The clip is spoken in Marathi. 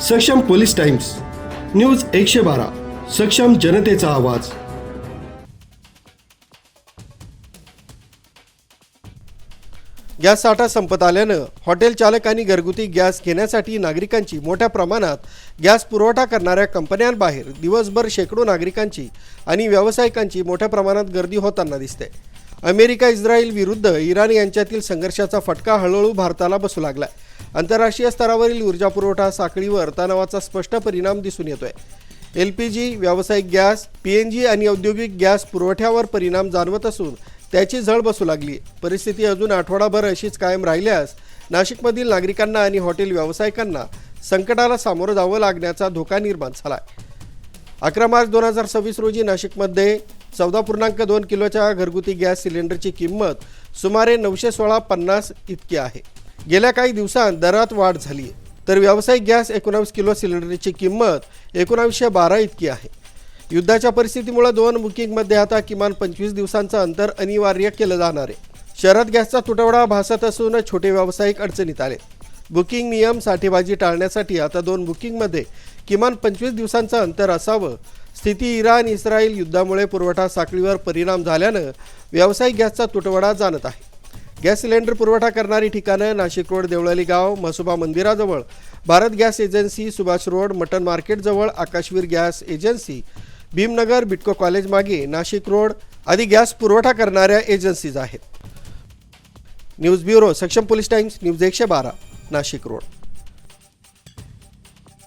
सक्षम पोलीस टाइम्स, न्यूज 112, सक्षम जनतेचा आवाज. गॅस साठा संपत आल्यानं हॉटेल चालक आणि घरगुती गॅस घेण्यासाठी नागरिकांची मोठ्या प्रमाणात गॅस पुरवठा करणाऱ्या कंपन्यांबाहेर दिवसभर शेकडो नागरिकांची आणि व्यावसायिकांची मोठ्या प्रमाणात गर्दी होताना दिसते. अमेरिका इस्रायल विरुद्ध इराण यांच्यातील संघर्षाचा फटका हळूहळू भारताला बसू लागला. आंतरराष्ट्रीय स्तरावरील ऊर्जा पुरवठा साखळीवर तणावाचा स्पष्ट परिणाम दिसून येतोय. LPG, व्यावसायिक गॅस, PNG आणि औद्योगिक गॅस पुरवठ्यावर परिणाम जाणवत असून त्याची झळ बसू लागली. परिस्थिती अजून आठवडाभर अशीच कायम राहिल्यास नाशिकमधील नागरिकांना आणि हॉटेल व्यावसायिकांना संकटाला सामोरं जावं लागण्याचा धोका निर्माण झाला. 11 मार्च 2026 रोजी नाशिकमध्ये 14.2 किलोच्या घरगुती गॅस सिलेंडरची किंमत सुमारे 916.50 इतकी आहे. गेल्या काही दिवसांत दरात वाढ झाली आहे, तर व्यावसायिक गॅस 19 किलो सिलेंडरची किंमत 1912 इतकी आहे. युद्धाच्या परिस्थितीमुळे 2 बुकिंगमध्ये आता किमान 25 दिवसांचं अंतर अनिवार्य केलं जाणार आहे. शहरात गॅसचा तुटवडा भासत असून छोटे व्यावसायिक अडचणीत आले. बुकिंग नियम साठेबाजी टाळण्यासाठी आता 2 बुकिंगमध्ये किमान 25 दिवसांचं अंतर असावं. स्थिती इराण इस्रायल युद्धामुळे पुरवठा साखळीवर परिणाम झाल्यानं व्यावसायिक गॅसचा तुटवडा जाणत आहे. गॅस सिलेंडर पुरवठा करणारी ठिकाणं नाशिक रोड देवळाली गाव, म्हसोबा मंदिराजवळ, Bharat gas agency, Subhash road, mutton मार्केटजवळ, Akashveer gas agency, Bhimnagar, Bytco college मागे, नाशिक रोड आदी गॅस पुरवठा करणाऱ्या एजन्सीज आहेत. News bureau, Saksham police times, news 112, Nashik road.